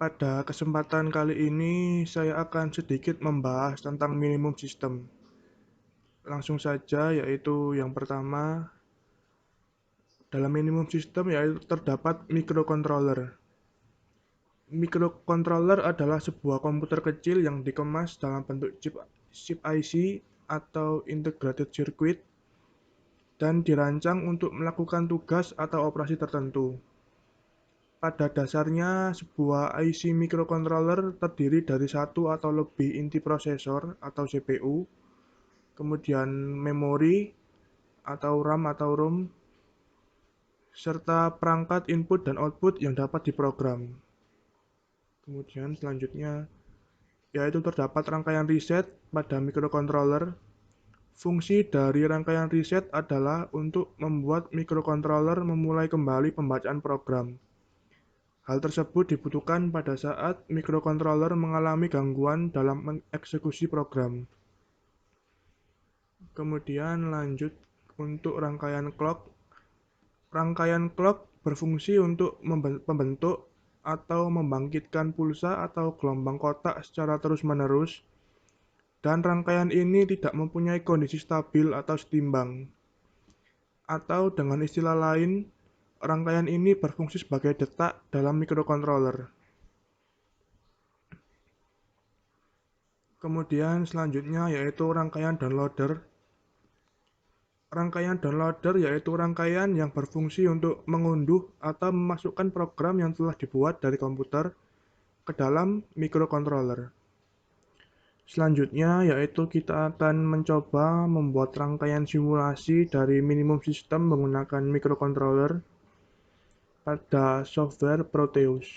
Pada kesempatan kali ini, saya akan sedikit membahas tentang minimum system. Langsung saja, yaitu yang pertama, dalam minimum system yaitu terdapat microcontroller. Microcontroller adalah sebuah komputer kecil yang dikemas dalam bentuk chip IC atau integrated circuit dan dirancang untuk melakukan tugas atau operasi tertentu. Pada dasarnya, sebuah IC microcontroller terdiri dari satu atau lebih inti prosesor atau CPU, kemudian memori atau RAM atau ROM, serta perangkat input dan output yang dapat diprogram. Kemudian selanjutnya, yaitu terdapat rangkaian reset pada microcontroller. Fungsi dari rangkaian reset adalah untuk membuat microcontroller memulai kembali pembacaan program. Hal tersebut dibutuhkan pada saat microcontroller mengalami gangguan dalam mengeksekusi program. Kemudian lanjut untuk rangkaian clock. Rangkaian clock berfungsi untuk membentuk atau membangkitkan pulsa atau gelombang kotak secara terus-menerus, dan rangkaian ini tidak mempunyai kondisi stabil atau setimbang. Atau dengan istilah lain, rangkaian ini berfungsi sebagai detak dalam microcontroller. Kemudian selanjutnya yaitu rangkaian downloader. Rangkaian downloader yaitu rangkaian yang berfungsi untuk mengunduh atau memasukkan program yang telah dibuat dari komputer ke dalam microcontroller. Selanjutnya yaitu kita akan mencoba membuat rangkaian simulasi dari minimum system menggunakan microcontroller pada software Proteus.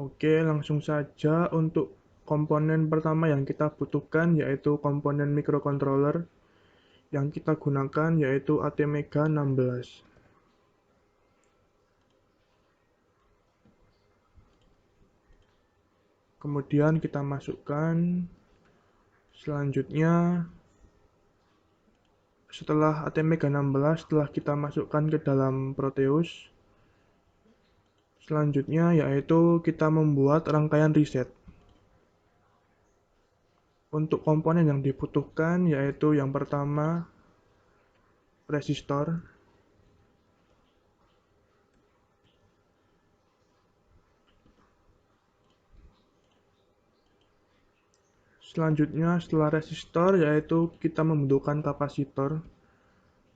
Oke, langsung saja untuk komponen pertama yang kita butuhkan yaitu komponen microcontroller. Yang kita gunakan yaitu ATmega 16. Kemudian kita masukkan. Selanjutnya, setelah ATmega 16 telah kita masukkan ke dalam Proteus. Selanjutnya yaitu kita membuat rangkaian reset. Untuk komponen yang dibutuhkan yaitu yang pertama resistor. Selanjutnya setelah resistor yaitu kita membutuhkan kapasitor.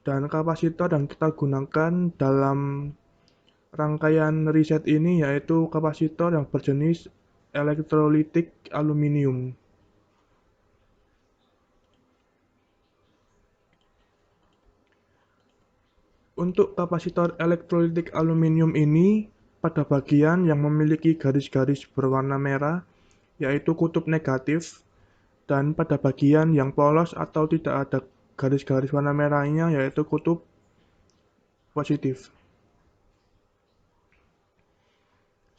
Dan kapasitor yang kita gunakan dalam rangkaian reset ini yaitu kapasitor yang berjenis elektrolitik aluminium. Untuk kapasitor elektrolitik aluminium ini, pada bagian yang memiliki garis-garis berwarna merah, yaitu kutub negatif, dan pada bagian yang polos atau tidak ada garis-garis warna merahnya, yaitu kutub positif.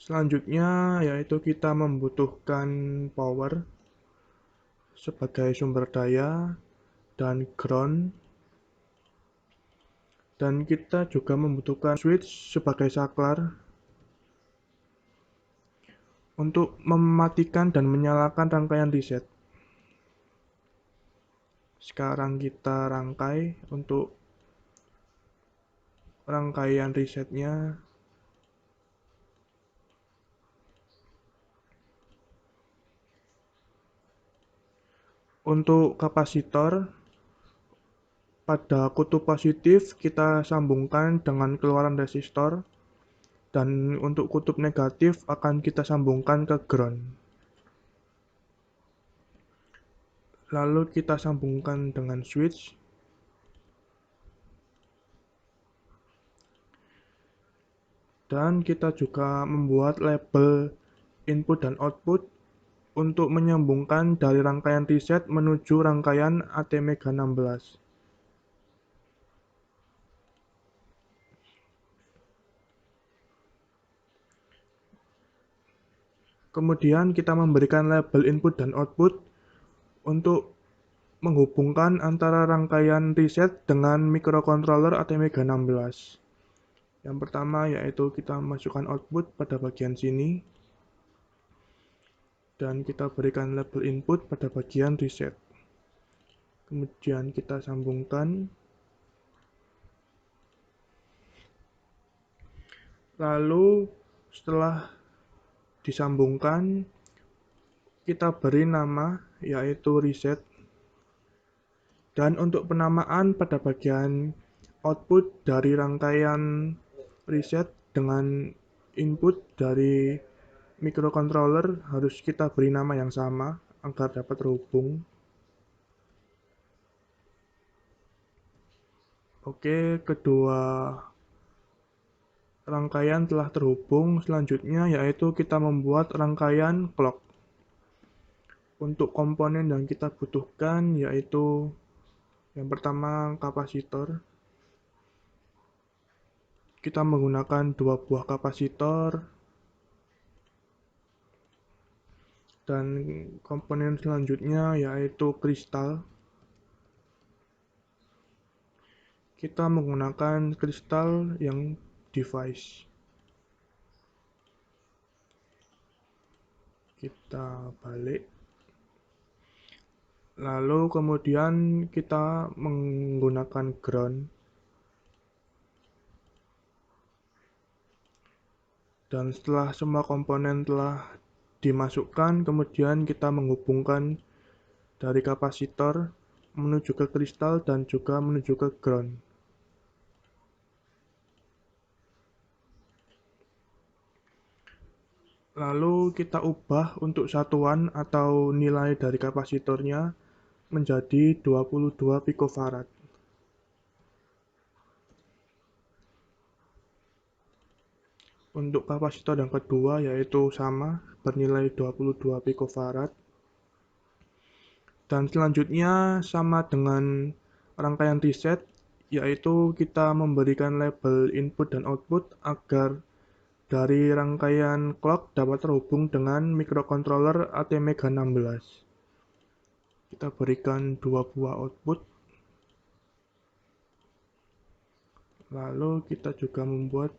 Selanjutnya, yaitu kita membutuhkan power sebagai sumber daya dan ground. Dan kita juga membutuhkan switch sebagai saklar untuk mematikan dan menyalakan rangkaian reset. Sekarang kita rangkai untuk rangkaian resetnya. Untuk kapasitor, pada kutub positif kita sambungkan dengan keluaran resistor, dan untuk kutub negatif akan kita sambungkan ke ground. Lalu kita sambungkan dengan switch. Dan kita juga membuat label input dan output untuk menyambungkan dari rangkaian reset menuju rangkaian ATmega 16. Kemudian kita memberikan label input dan output untuk menghubungkan antara rangkaian reset dengan microcontroller ATmega16. Yang pertama yaitu kita masukkan output pada bagian sini dan kita berikan label input pada bagian reset. Kemudian kita sambungkan. Lalu setelah disambungkan, kita beri nama yaitu reset. Dan untuk penamaan pada bagian output dari rangkaian reset dengan input dari microcontroller harus kita beri nama yang sama agar dapat terhubung. Oke, kedua rangkaian telah terhubung. Selanjutnya yaitu kita membuat rangkaian clock. Untuk komponen yang kita butuhkan yaitu yang pertama kapasitor. Kita menggunakan 2 buah kapasitor. Dan komponen selanjutnya yaitu kristal. Kita menggunakan kristal yang device. Kita balik. Lalu kemudian kita menggunakan ground. Dan setelah semua komponen telah dimasukkan, kemudian kita menghubungkan dari kapasitor menuju ke kristal dan juga menuju ke ground. Lalu kita ubah untuk satuan atau nilai dari kapasitornya menjadi 22 picofarad. Untuk kapasitor yang kedua yaitu sama bernilai 22 picofarad. Dan selanjutnya sama dengan rangkaian reset yaitu kita memberikan label input dan output agar dari rangkaian clock dapat terhubung dengan microcontroller ATmega16. Kita berikan 2 buah output. Lalu kita juga membuat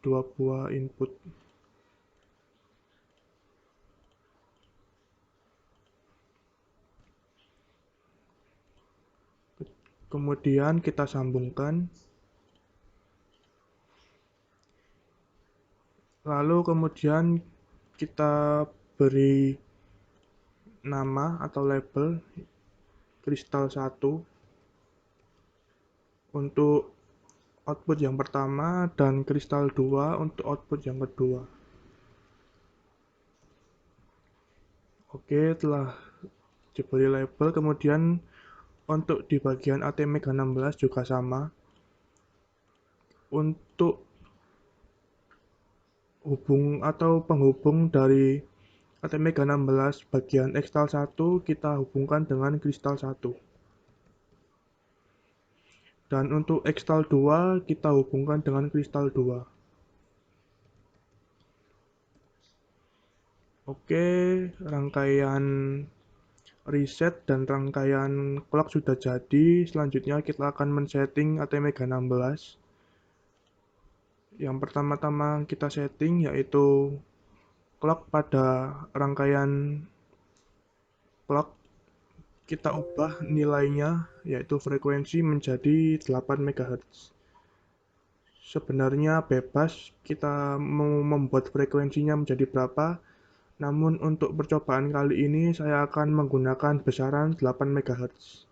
2 buah input. Kemudian kita sambungkan. Lalu kemudian kita beri nama atau label kristal 1 untuk output yang pertama dan kristal 2 untuk output yang kedua. Oke, telah diberi label, kemudian untuk di bagian ATmega16 juga sama. Untuk hubung atau penghubung dari ATmega16 bagian ekstal 1 kita hubungkan dengan kristal 1. Dan untuk ekstal 2 kita hubungkan dengan kristal 2. Oke, rangkaian reset dan rangkaian clock sudah jadi. Selanjutnya kita akan men-setting ATmega16. Yang pertama-tama kita setting yaitu clock pada rangkaian clock. Kita ubah nilainya yaitu frekuensi menjadi 8 MHz. Sebenarnya bebas kita mau membuat frekuensinya menjadi berapa, namun untuk percobaan kali ini saya akan menggunakan besaran 8 MHz.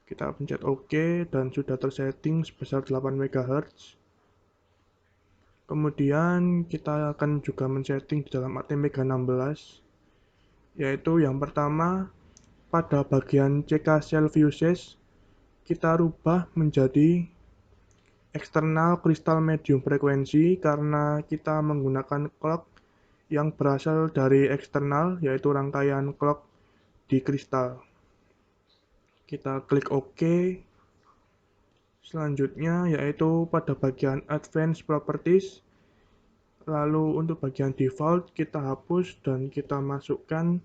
Kita pencet OK dan sudah tersetting sebesar 8 MHz. Kemudian kita akan juga men-setting di dalam ATmega16, yaitu yang pertama pada bagian CK Cell Fuses kita rubah menjadi eksternal kristal medium frekuensi karena kita menggunakan clock yang berasal dari eksternal yaitu rangkaian clock di kristal. Kita klik OK. Selanjutnya yaitu pada bagian Advanced Properties. Lalu untuk bagian default kita hapus dan kita masukkan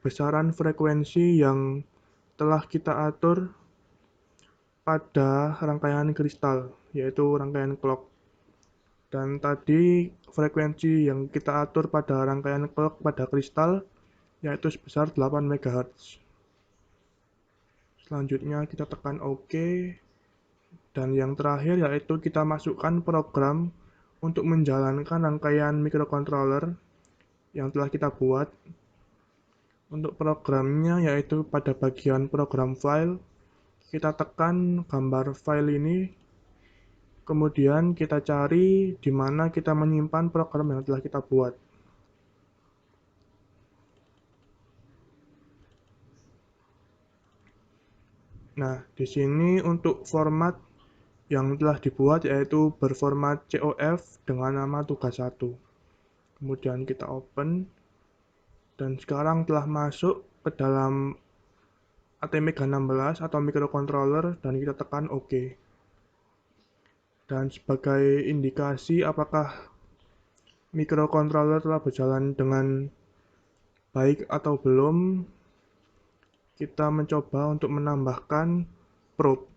besaran frekuensi yang telah kita atur pada rangkaian kristal, yaitu rangkaian clock. Dan tadi frekuensi yang kita atur pada rangkaian clock pada kristal yaitu sebesar 8 MHz. Selanjutnya kita tekan OK. Dan yang terakhir yaitu kita masukkan program untuk menjalankan rangkaian microcontroller yang telah kita buat. Untuk programnya yaitu pada bagian program file, kita tekan gambar file ini, kemudian kita cari di mana kita menyimpan program yang telah kita buat. Nah, di sini untuk format yang telah dibuat yaitu berformat COF dengan nama tugas 1. Kemudian kita open, dan sekarang telah masuk ke dalam ATmega16 atau microcontroller, dan kita tekan OK. Dan sebagai indikasi apakah microcontroller telah berjalan dengan baik atau belum, kita mencoba untuk menambahkan probe.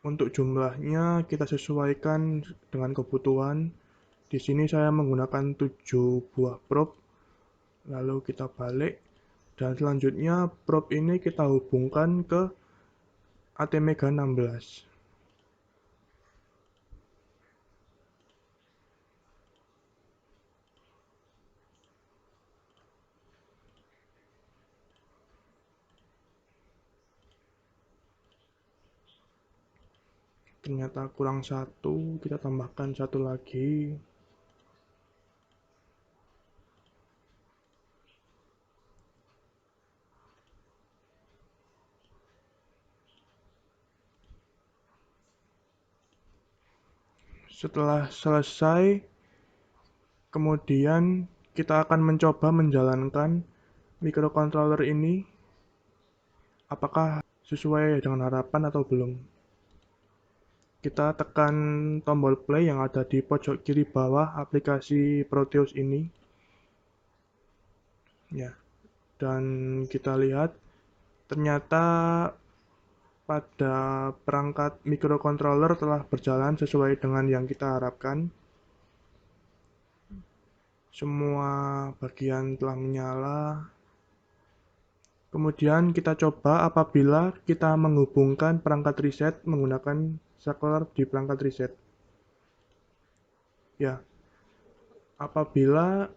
Untuk jumlahnya kita sesuaikan dengan kebutuhan. Di sini saya menggunakan 7 buah probe. Lalu kita balik, dan selanjutnya probe ini kita hubungkan ke ATmega16. Ternyata kurang satu, kita tambahkan satu lagi. Setelah selesai, kemudian kita akan mencoba menjalankan microcontroller ini apakah sesuai dengan harapan atau belum. Kita tekan tombol play yang ada di pojok kiri bawah aplikasi Proteus ini. Ya, dan kita lihat ternyata pada perangkat microcontroller telah berjalan sesuai dengan yang kita harapkan. Semua bagian telah menyala. Kemudian kita coba apabila kita menghubungkan perangkat reset menggunakan saklar di perangkat reset. Ya, apabila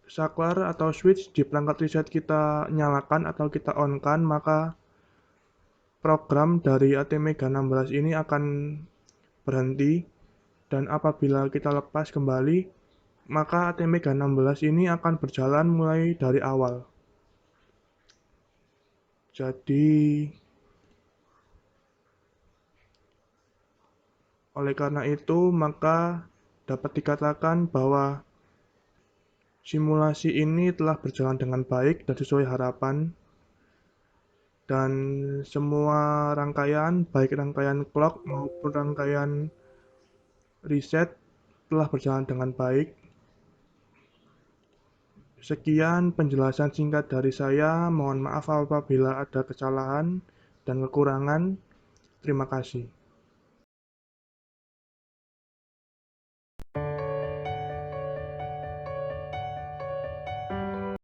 saklar atau switch di perangkat reset kita nyalakan atau kita on-kan, maka program dari ATmega16 ini akan berhenti, dan apabila kita lepas kembali, maka ATmega16 ini akan berjalan mulai dari awal. Jadi, oleh karena itu, maka dapat dikatakan bahwa simulasi ini telah berjalan dengan baik dan sesuai harapan, dan semua rangkaian, baik rangkaian clock maupun rangkaian reset, telah berjalan dengan baik. Sekian penjelasan singkat dari saya. Mohon maaf apabila ada kesalahan dan kekurangan. Terima kasih.